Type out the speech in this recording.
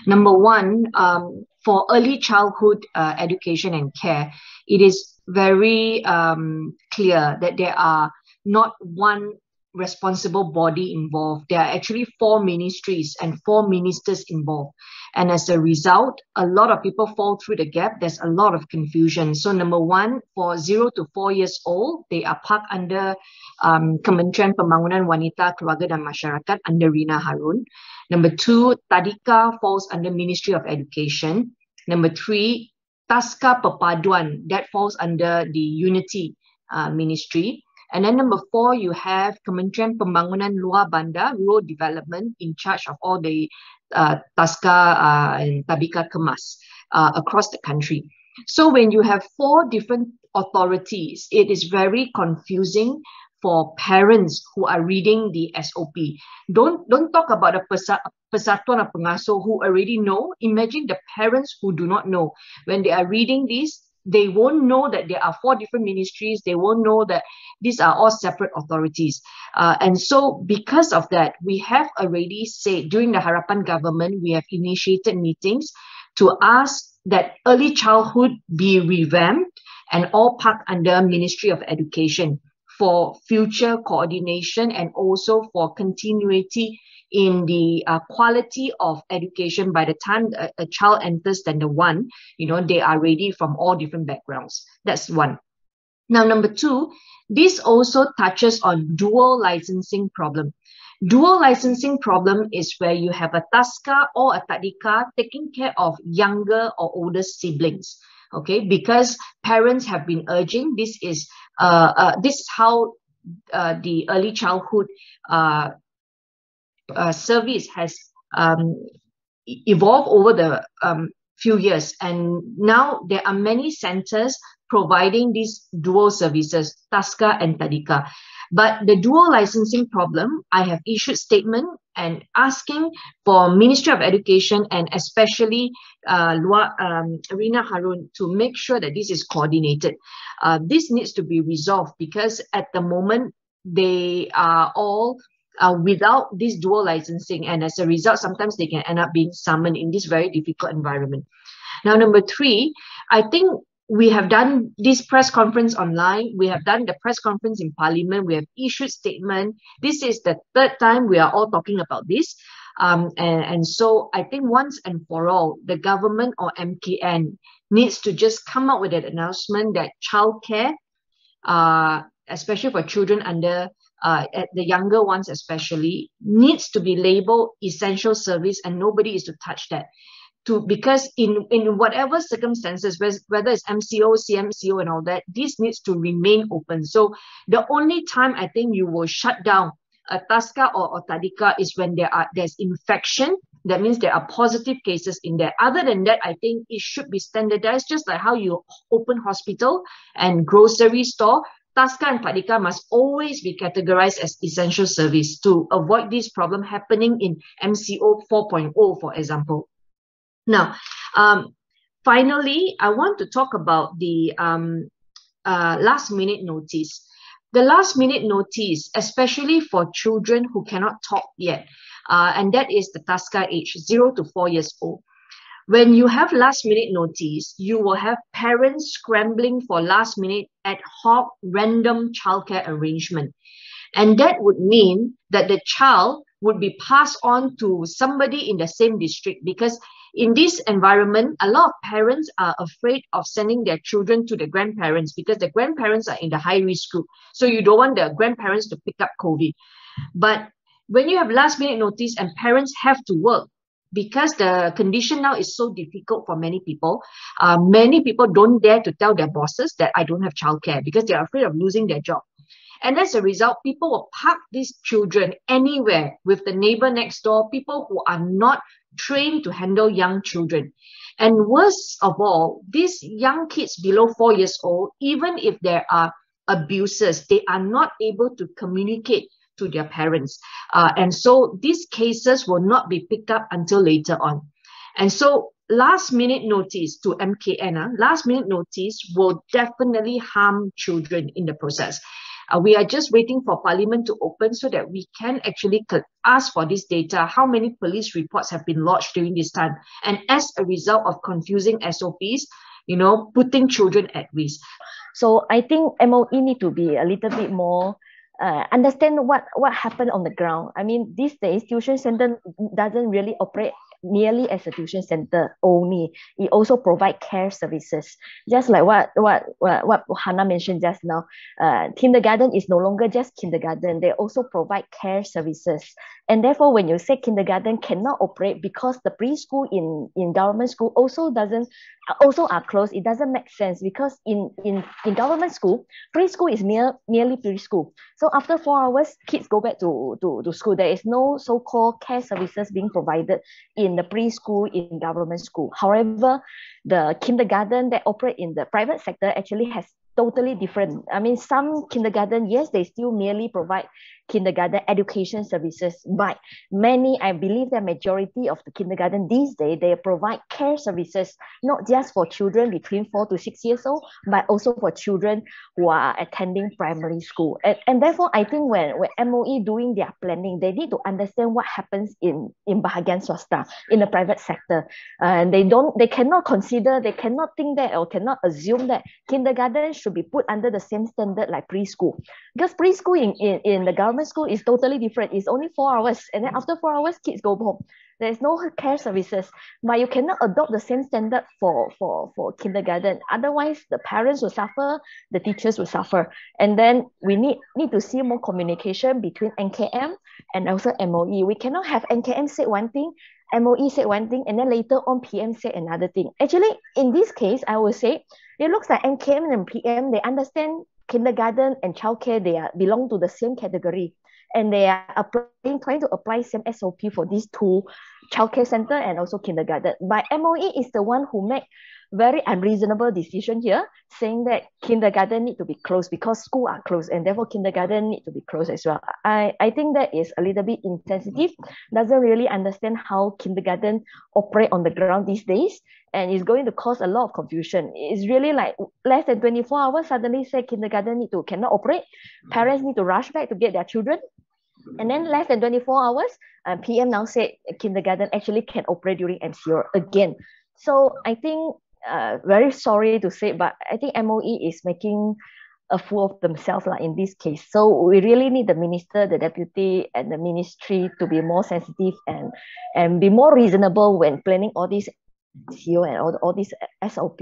Number one, for early childhood education and care, it is very clear that there are not one responsible body involved. There are actually 4 ministries and 4 ministers involved. And as a result, a lot of people fall through the gap. There's a lot of confusion. So number one, for 0 to 4 years old, they are parked under Kementerian Pembangunan Wanita, Keluarga dan Masyarakat under Rina Harun. Number 2, Tadika falls under Ministry of Education. Number 3, Taska Perpaduan, that falls under the Unity Ministry. And then number 4, you have Kementerian Pembangunan Luar Bandar, Rural Development, in charge of all the Taska and Tabika Kemas across the country. So when you have 4 different authorities, it is very confusing for parents who are reading the SOP. Don't talk about the Persatuan or Pengasuh who already know. Imagine the parents who do not know. When they are reading this, they won't know that there are 4 different ministries. They won't know that these are all separate authorities. And so because of that, we have already said during the Harapan government, we have initiated meetings to ask that early childhood be revamped and all parked under Ministry of Education for future coordination and also for continuity in the quality of education. By the time a child enters standard 1, they are ready from all different backgrounds. That's one. Now, number 2, this also touches on dual licensing problem. Dual licensing problem is where you have a Taska or a Tadika taking care of younger or older siblings. Okay, because parents have been urging this is how the early childhood service has evolved over the few years, and now there are many centers providing these dual services, Taska and Tadika. But the dual licensing problem, I have issued statement and asking for Ministry of Education and especially Rina Harun to make sure that this is coordinated. This needs to be resolved because at the moment they are all without this dual licensing, and as a result, sometimes they can end up being summoned in this very difficult environment. Now, number 3, I think we have done this press conference online. We have done the press conference in Parliament. We have issued statement. This is the 3rd time we are all talking about this. And so I think once and for all, the government or MKN needs to just come up with an announcement that childcare, especially for children under the younger ones especially, needs to be labeled essential service and nobody is to touch that. Because in whatever circumstances, whether it's MCO, CMCO and all that, this needs to remain open. So the only time I think you will shut down a Taska or Tadika is when there's infection. That means there are positive cases in there. Other than that, I think it should be standardized, just like how you open hospital and grocery store. Taska and Tadika must always be categorized as essential service to avoid this problem happening in MCO 4.0, for example. Now, finally, I want to talk about the last minute notice. The last minute notice, especially for children who cannot talk yet, and that is the Taska age, 0 to 4 years old. When you have last minute notice, you will have parents scrambling for last minute ad hoc random childcare arrangement. And that would mean that the child would be passed on to somebody in the same district, because in this environment, a lot of parents are afraid of sending their children to the grandparents because the grandparents are in the high risk group. So you don't want the grandparents to pick up COVID. But when you have last minute notice and parents have to work, because the condition now is so difficult for many people don't dare to tell their bosses that I don't have childcare because they are afraid of losing their job. And as a result, people will park these children anywhere with the neighbor next door, people who are not trained to handle young children. And worst of all, these young kids below 4 years old, even if there are abuses, they are not able to communicate to their parents. And so these cases will not be picked up until later on. And so last minute notice to MKN, last minute notice will definitely harm children in the process. We are just waiting for Parliament to open so that we can actually ask for this data, how many police reports have been lodged during this time. And as a result of confusing SOPs, putting children at risk. So I think MOE need to be a little bit more understand what happened on the ground. I mean, these days tuition center doesn't really operate merely as a tuition center only. It also provide care services. Just like what Hannah mentioned just now, kindergarten is no longer just kindergarten. They also provide care services. And therefore, when you say kindergarten cannot operate because the preschool in government school also are closed, it doesn't make sense, because in government school, preschool is merely preschool. So after 4 hours, kids go back to school. There is no so-called care services being provided in the preschool in government school. However, the kindergarten that operate in the private sector actually has totally different. I mean, some kindergarten, yes, they still merely provide kindergarten education services, but many, I believe the majority of the kindergarten these days, they provide care services, not just for children between 4 to 6 years old, but also for children who are attending primary school. And therefore, I think when MOE doing their planning, they need to understand what happens in bahagian swasta, in the private sector. And they cannot consider, they cannot think that, or cannot assume that kindergarten should be put under the same standard like preschool. Because preschool in the government school is totally different. It's only 4 hours, and then after 4 hours, kids go home. There's no care services, but you cannot adopt the same standard for kindergarten. Otherwise, the parents will suffer, the teachers will suffer. And then we need to see more communication between NKM and also MOE. We cannot have NKM say one thing, MOE said one thing, and then later on PM said another thing. Actually, in this case, I would say it looks like NKM and PM, they understand kindergarten and childcare, they belong to the same category, and they are trying to apply same SOP for these two, childcare center and also kindergarten. But MOE is the one who make very unreasonable decision here, saying that kindergarten need to be closed because school are closed, and therefore kindergarten need to be closed as well. I think that is a little bit insensitive, doesn't really understand how kindergarten operate on the ground these days, and is going to cause a lot of confusion. It's really like less than 24 hours, suddenly say kindergarten cannot operate, parents need to rush back to get their children. And then less than 24 hours, PM now said kindergarten actually can operate during MCO again. So I think, very sorry to say, but I think MOE is making a fool of themselves in this case. So we really need the minister, the deputy, and the ministry to be more sensitive and be more reasonable when planning all these MCO and all these SOP.